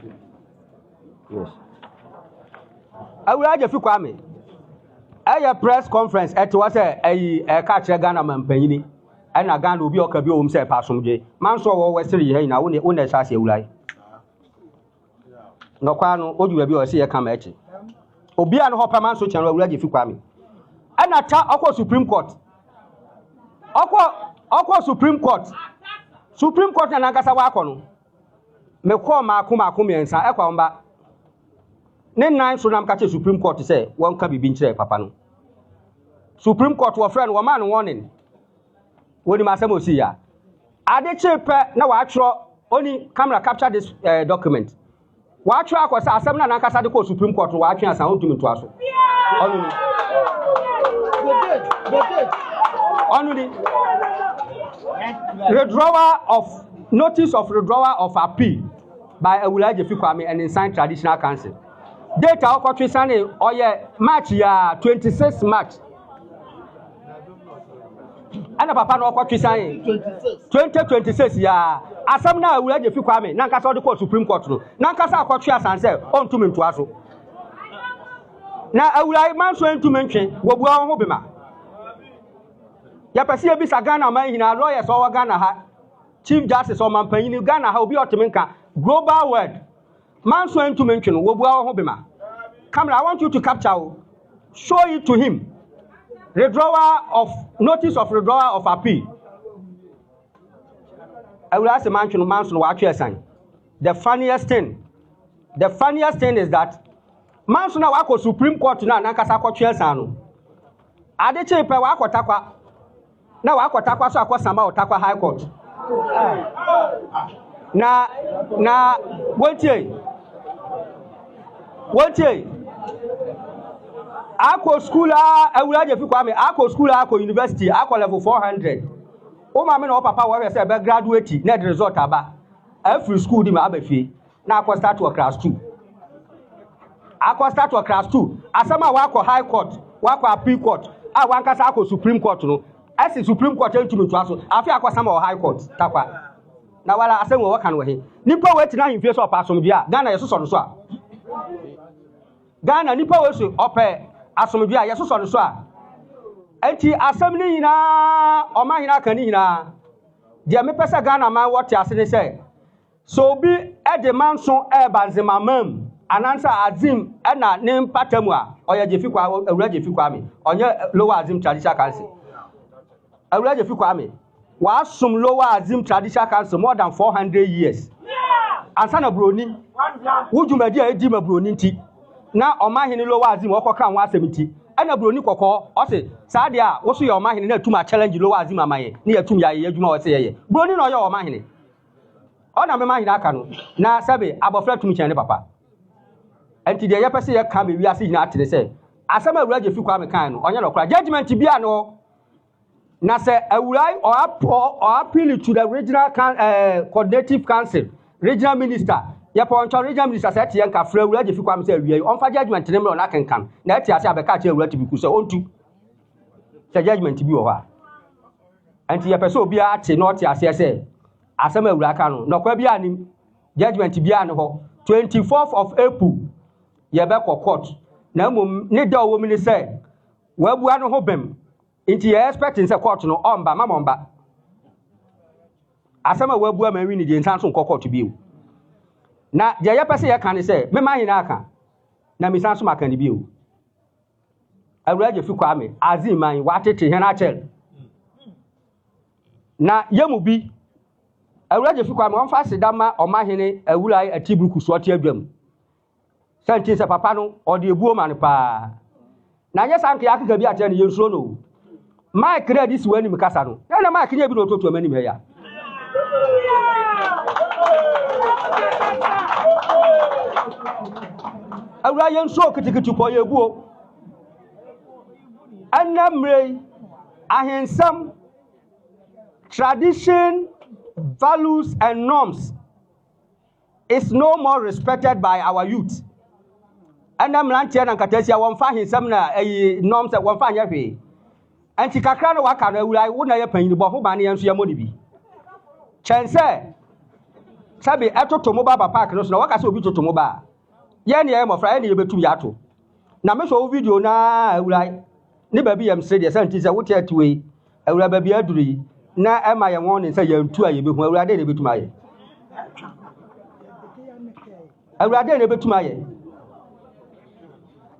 Yes. Awulae Agyefi Kwame a press conference at was a catch a Ghana man penny and a gun will be okay home say passum man so western here now when they say Awulae no kwano odu bi o say come at obi an hopper man so channel Awulae Agyefi Kwame and ata akwa Supreme Court akwa Supreme Court na nankasa wa akọ me call maako miensa e kwa mba ne nan so nam ka che Supreme Court say won ka bibi nkyere papa no Supreme Court wo friend wo man warning woni ma asem osi ya ade chepe na wa atro oni camera capture this document wa atro akosa asem na nankasa de ko Supreme Court wa atwe asan otumi to aso only withdrawal of notice of withdrawal of appeal by Awulae Agyefi Kwame and Ensign Traditional Council. Data okotwe sane oye March ya 26 March. Ana papa no okotwe sane 2026 ya asam na Awulae Agyefi Kwame na nkasa ode ko Supreme Court no. Na nkasa akotwe asanse ontumi nto aso. Na Awulae manso entumi ntwe wo bua ho bema. Ya pese e bisa Ghana man hina lawyers o Ghana ha. Chief Justice o man panyin Ghana ha obi otemenka global world man so into mention wo bua ho bema camera I want you to capture show it to him withdrawal of notice of withdrawal of appeal I will ask the man so wa atwe sign the funniest thing is that man so na wa ko Supreme Court na nankasa akotwe sign no ade chepe wa akotakwa na wa akotakwa so akosamba otakwa High Court na wotie ako school Awulae Agyefi Kwame ako school ako university ako level 400 o ma me na o papa wo say be graduate na the result aba every school di ma abafie na ako start to class 2 asama wa ako High Court wa ako Appeal Court a wan kasa ako Supreme Court no as Supreme Court entumi to aso afi ako sama High Court takwa na wala asem wo kan wo he nipa we tina himfie so pasom bia Ghana yeso so no so a Ghana nipa we so ope asom bia yeso so no so a enti asem ni hina o ma hina kan ni hina dia me pesa Ghana man wote ase ne say so bi e de manso e banzema mam anansa azim e na ne mpatamu a oya Agyefi Kwame Awulae Agyefi Kwame onye lower azim traditional council Awulae Agyefi Kwame was some lower azim traditional council more than 400 years. Ansana broni. Would you media edima broni nti. Na omahini lower azim okoka nwa asemiti. Ana broni koko o se sadia wo so ye omahini na tuma challenge lower azim amaye. Na yatum ya ye adwuma wo se ye. Broni no ye omahini. O na me mahini aka no. Na sabe abofra tum kyane papa. Enti de ye pese ye ka be wi ase hina atene se. Asama Awulae Agyefi Kwame kan no onye no kra judgment bia no. Na say Awulae or appeal to the regional coordinative council, regional minister. Ya poncho regional minister say tie nka fra Awulae Agyefi Kwame say wiye on fa judgment ne me na kenkan. Na tie ase abeka che Awulae tibi ku say ontu. Say judgment bi wo ha. Anti ya pese obi a te no tie ase say asem Awulae ka no. No kwa bi anim judgment bi an ho 24th of April ye be court. Na mum ne da wo mi ni say wa bua no ho bem. Inti you expecting say court no omba mama omba asama wabua ma wi ni de nsanso court bi o na je ye pese ye kan say me ma hina aka na mi sanso maka ni bi o Awulae Agyefi Kwame azim man watete he na chel na yemu bi Awulae Agyefi Kwame on fa sedama o ma hene Awulae atibuku so te adwam santi se papa no o de ebuo ma ne pa na nya sanke akaka bi ate ne yensuo no Mike read this when him kasa no. Na Mike nye bi no to mani me ya. Awulae yen so kitikiti po ye buo. Anamre ahensam tradition, values and norms is no more respected by our youth. Anamrantia na katesia wonfa ahensam na norms wonfa nya hwe. Anti kakra no waka no Awulae wo na ye panyin bo ho ba ne yenso ye moni bi chense sabe etoto mobile park no so na waka se obi toto mobile ye ne ye mofra ye ne ye betum ya to na me so video na Awulae ne ba bi yam se de santi se wote atuwe Awulae ba bi aduru yi na ema ye won ne se ye ntu a ye behu Awulae de ne betum aye Awulae de ne betum aye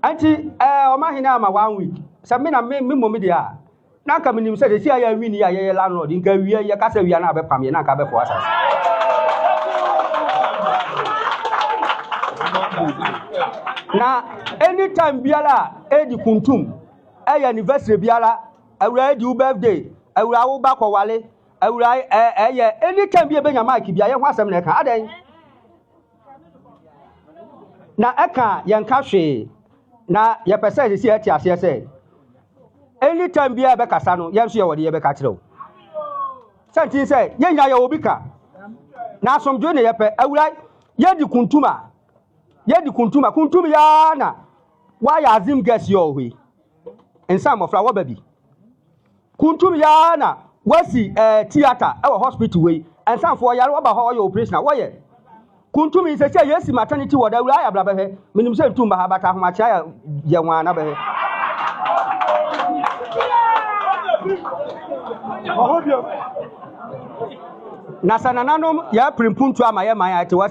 anti o ma hina ama 1 week se me na me momi dia na ka minim se de si aya wini ya ye landlord nka wiye ye ka se wiya na be pam ye na ka be fo asase na anytime biala edi kuntum anniversary biala Awulae di birthday Awulae wo ba ko wale Awulae anytime bi e benya mic bia ye ho asem na ka adan na eka ye nka hwe na ye pese si ati ase se anytime bi e be kasa no ye nso ye wode ye be ka kirew santi se ye nya ye obi ka na asomdwe ne ye pe Awulae ye di kuntuma yedi kuntum ya na wa ya azim gas yo hwe ensa mofra wo babi kuntum ya na wasi theater e hospital we ensa fo yare wo ba ho yo operation wo ye kuntum yi se yesi maternity wo da Awulae abla ba he minim se ntum ba ha bata ho acha ya ye nwa na ba he na sanananom ya primpuntu ama ye man ati wo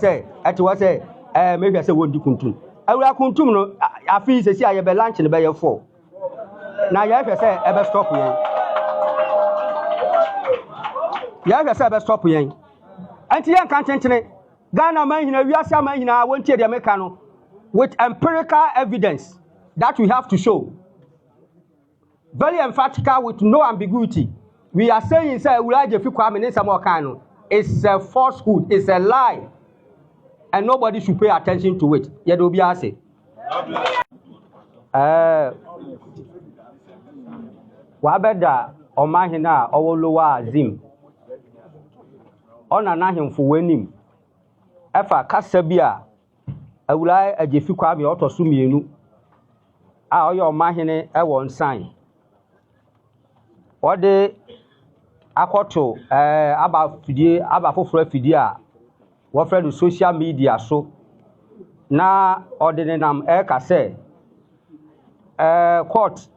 se maybe I say won di kuntum Awulae kuntum no afi se si aye be lunch ne be ye 4 na ya hwe say e be stop yen ya hwe say e be stop yen anti yen kan chenchene Ghana man hina wiase man hina won tie de meka no with empirical evidence that we have to show very emphatical with no ambiguity we are saying say Awulae Agyefi Kwame II some kind no it's a falsehood, it's a lie. And nobody should pay attention to it. Yet will be asked. Wabeda omahina owolowa azim. Ona na hemfo wanim. Efa kasa bia Awulae Agyefi Kwame otoso mienu. A oye omahine e won sign. Ode akoto aba foforo afidie a wo friend social media so na ordinanam ka say court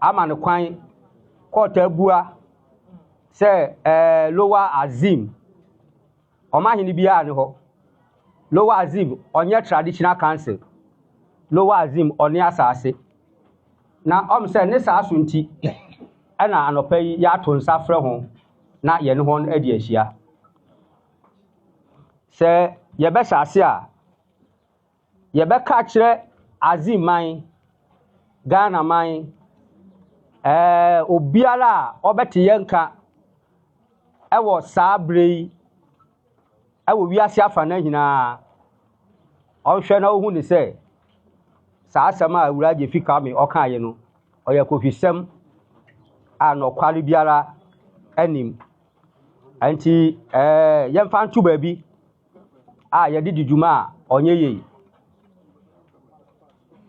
amane kwan court abua say lower azim omahini bia ne ho lower azim onye traditional council lower azim oni asase na say ne sa asunti ana anopai ya to nsa frɛ ho na ye ne ho adi ahia se ye be sase a ye be ka kire aziman Ghana man obiara obete yenka ewo sabrei ewo wiase afa na hina ohwe na ohu ni se sa asema Awulae Agyefi Kwame oka ye no oye kofisem anokware biara anim anti yemfa ntu baabi ye didi djuma onye ye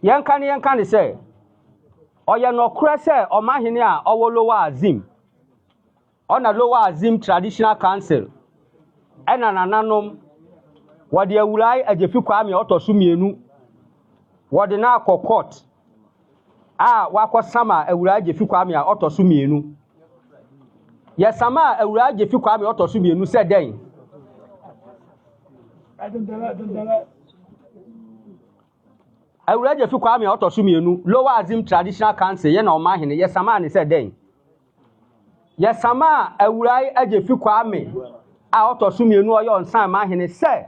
yenka ne se oye no kura se omahene a owo lower azim ona lower azim traditional council ena nananom wode Awulae Agyefi Kwame otoso mienu wode na akokot wakosama Awulae Agyefi Kwame a otoso mienu yesama Awulae Agyefi Kwame otoso mienu se den Awulae Agyefi Kwame otoso mienu lower azim traditional council ye na omahene yesama ne se den yesama Awulae Agyefi Kwame a otoso mienu oyo nsan mahene se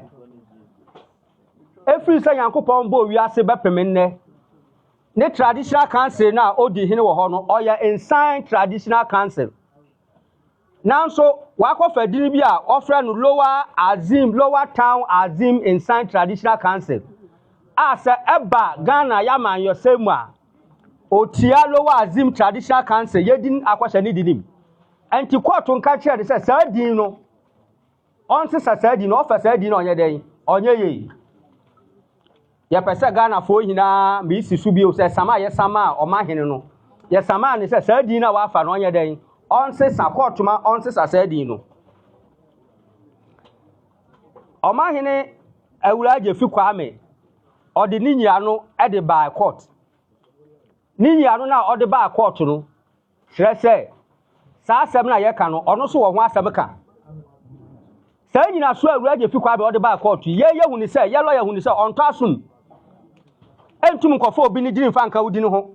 efiri se yankopon bo wiase bepemenne ne traditional council na odi hene wo ho no oya nsan traditional council nanso wakofa dini bi a ofre no lower town azim nsan traditional council asa eba Ghana yaman yosemu a otia lower azim traditional council yedin akwahye ne dinim anti court nka kire de se sadin no onse sadin no ofa sadin no onye den onye ye ya pese Ghana fo hina mi isi su bi o se sama ye sama omahene no ye sama ne se sadin na wa fa no onye den onse sa court ma onse sa sadin no Omahene Awulae Agyefi Kwame odi ninyia no e de by court. Ninyia no na odi by court no kire se saa asem na ye ka no ono so wo ho asem ka. Saa nyina so Awulae Agyefi Kwame odi by court ye huni se ye lawyer huni se onto asum. Entum nkofo obi ni dini fa nka wudi ni ho.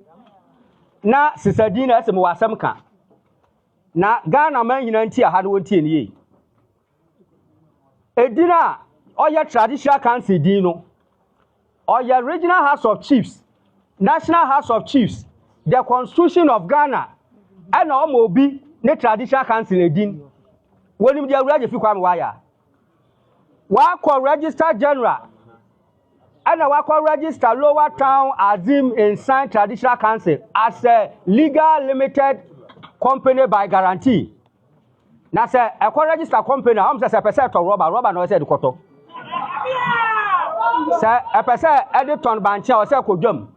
Na sisadin na asem wo asem ka. Na Ghana man nyina nti aha no wontie ne ye. Edina oya traditional council din no oya regional house of chiefs, national house of chiefs, the constitution of Ghana and omo obi ne traditional council edin wonim dia Awulae Agyefi Kwame waya wa ko register general and wa ko register Lower Town Azim Inside Traditional Council as a legal limited company by guarantee. Na se e ko register company am se percent to rubber no se de koto. Se e percent editon banche o se kodwam.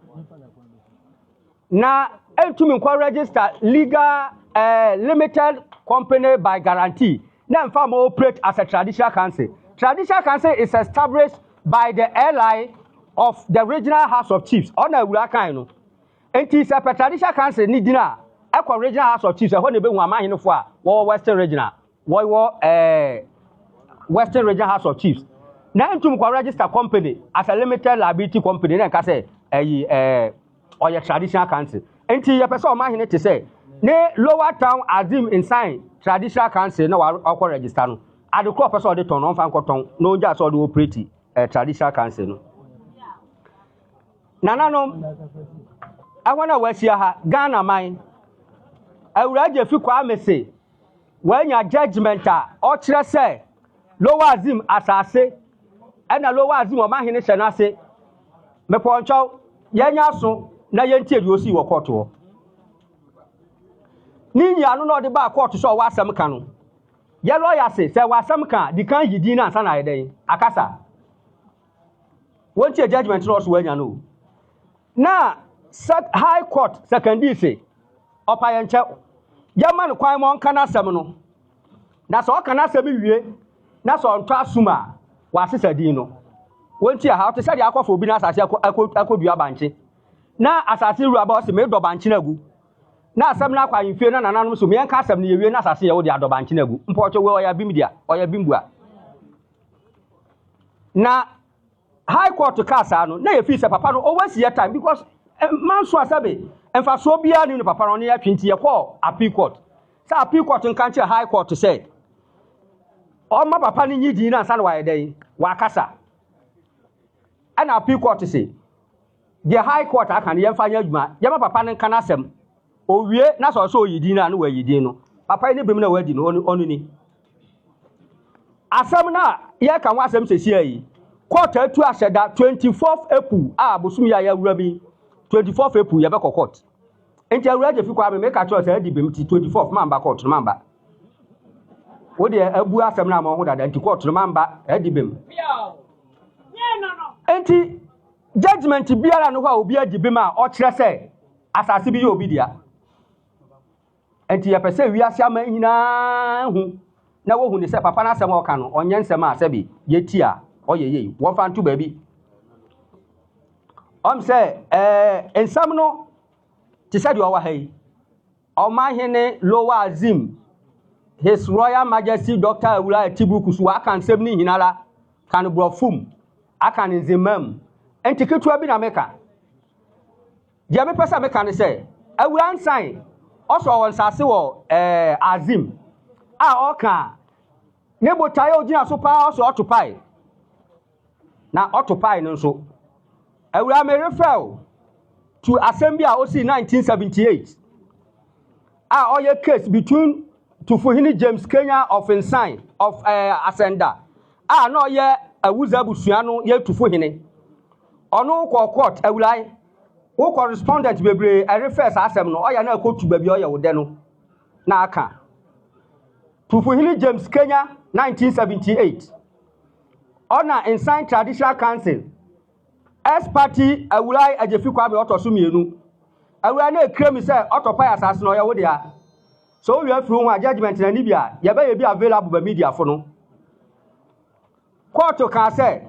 Na entumi ko register legal limited company by guarantee. Na mfa mo operate as a traditional council. Traditional council is established by the ally of the regional house of chiefs. Ona Awulae kan no. Enti se traditional council ni dina ekwa regional house of chiefs ho ne be hu amahenfo a wo western regional wo western regional house of chiefs na entum kwa register company as a limited liability company na nka say oye traditional council enti ye pese o mahene te say ne Lower Town Azim Inside Traditional Council na wa akwa register no adekro pese o de ton no fa nkoton no nja so de operate traditional council no nananom awana wasia ha Ghana man Awulae Agyefi Kwame say wanya judgment a o kire say Lower Azim asase ena Lower Azim o mahene hye na se meponcho yenya so na yentie de osi wo court ho ninya no no de ba court so wa asem ka no ye lawyer say wa asem ka di kan yidi na ansa na yeden akasa wontie judgment no so wanya no na high court secondary say opa yenche yaman kwan mo nka na asem no na so ka na asem wie na so onto asuma wa sesadin no wontie ha to say de akofo obi na asase akodua banche na asase ru aba o se me do banche na gu na asem na kwa yimfie na nananom so me nka asem na yewie na asase ye wo de ado banche na gu mpocho we oya bimdia oya bimbua na high court kasa no na ye fi se papa no always your time because man so asabe emfa so bia ni papa no ya twinti ye call appeal court sa appeal court nka che high court say o ma papa ni nyidi na ansa na wa yeden wa kasa ana appeal court say the high court aka ne yemfa nya adwuma ye ma papa ni nka na asem owie na so yidi na wa yidi no papa ni bem na wadi no onu ni asem na ye ka wa asem sesi ayi court atu aseda 24th April abosum ya wura bi 24th April ye be court enti Awulae Agyefi Kwame me ka cho say adi bem ti 24th mamba court no mamba wo de abu asem na ma ho dada enti court no mamba adi bem enti judgment biara no ho obi adi bem a o kire say asase bi ye obi dia enti ye pese wiase ama nyina hu na wo hu ni say papa na asem o ka no onye nsem a sebi ye ti a oyeye won fa ntu baabi say ensam no ti said you are hey o mahene Lower Azim His Royal Majesty Dr. Awulae Tibukusu aka nsem ni hinala kan brofum aka nzimam enti ketua bi na meka je me pesa meka ne say Awulae nsan oso won sase wo Azim a oka ne botaye ogina so pa oso otopai na otopai no so Awulae me refer to assembly a osi 1978 a oye case between Tufuhini James Kenya of Inside of Asenda a no ye awuza busua no ye Tufuhini ono ko court Awulae wo correspondent bebre I refer asem no oya na kotu ba bi oya wo de no na aka Tufuhini James Kenya 1978 ona Inside Traditional Council S party Awulae Agyefi Kwame otoso mienu Awulae na ekremi say otopa asase no oya wo dia so we have through one judgment na ni bia ye be available by media for no court can say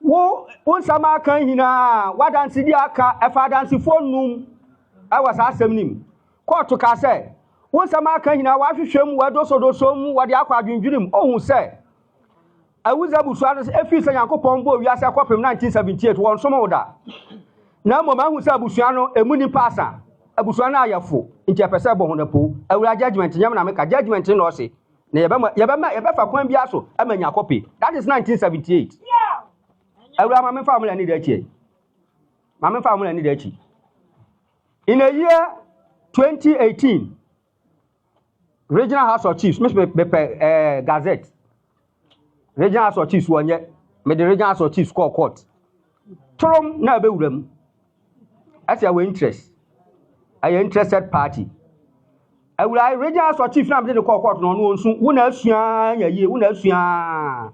wo sama kan hina wadansi di aka efadansi fonum was asem nim court can say wo sama kan hina wa hwehwem wa dosodosom wa de akwa adwendwenem ohun say awuza busuano efi se yankopon bo wiase akopem 1978 won somo woda na mo ma hu se abusuano emuni pasa abusuano ayafo nti epese bo honapo awura judgment nyam na meka judgment no se na yeba kwan bia so amanya copy that is 1978 awura ma me family ni dachi ma me family ni dachi in a year 2018 regional house of chiefs gazette regional house of chiefs wonye me the regional house of chiefs court trom na be wuram as your interest are interested party awura regional house of chiefs na be the court no no nsu wo na asua yaye wo na asua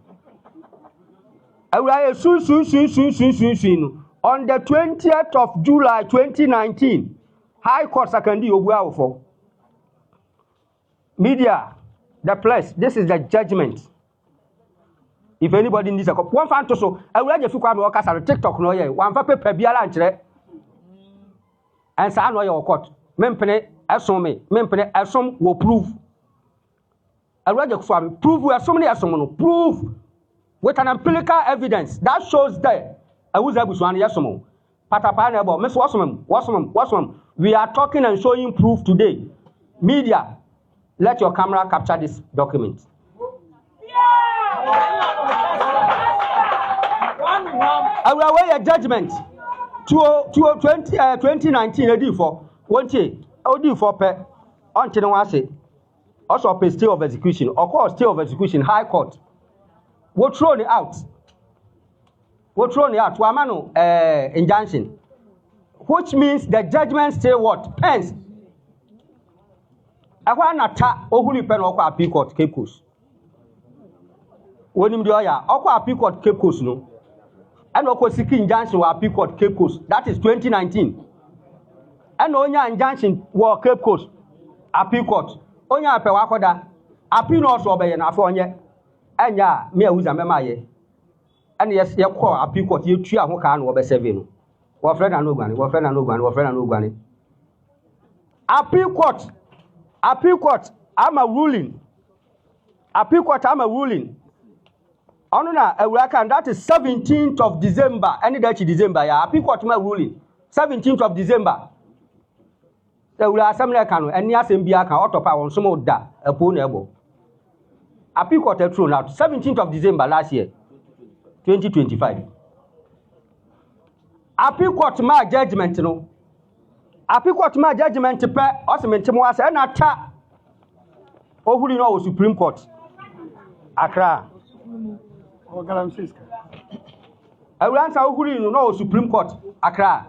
awura su on the 20th of July 2019 High Court Secondary Obuawofo media the press this is the judgment. If anybody needs a copy, one fan to so Awulae Agyefi Kwame workers on TikTok no ye one fa paper biala nkyere and say no your court mempene esom me mempene esom wo prove Awulae Agyefi Kwame prove we esom ne esom no prove with an empirical evidence that shows that awuza busuano yesom patapa na ebo me so wasomem we are talking and showing proof today. Media, let your camera capture this document. Awulae a judgment 2019 edi for odi for pe until no say also pay stay of execution or cause stay of execution High Court we throw it out we amano injunction which means the judgment stay what pens akwa nata ohuri pen okwa appeal court Cape Coast wonim de oya okwa appeal court Cape Coast no and okwa siki injunction wa appeal court Cape Coast that is 2019 and onya injunction wa Cape Coast appeal court onya ape wa koda appeal no so obeye na afọ onye anya me awuza mema ye and yes ye call appeal court ye tua ho ka na wo be serve no wo friend na no gbani appeal court I'm a ruling ono na awuraka that is 17th of December any day December ya appeal court ma ruling 17th of December awura assembly ka no eni asem bia ka otopa won so mo da apo na ebo appeal court thrown out 17th of December last year 2025 appeal court ma judgment no appeal court ma judgment pe osemente mo ase na ta ohuri no Supreme Court Accra awuransa ohuri no Supreme Court Accra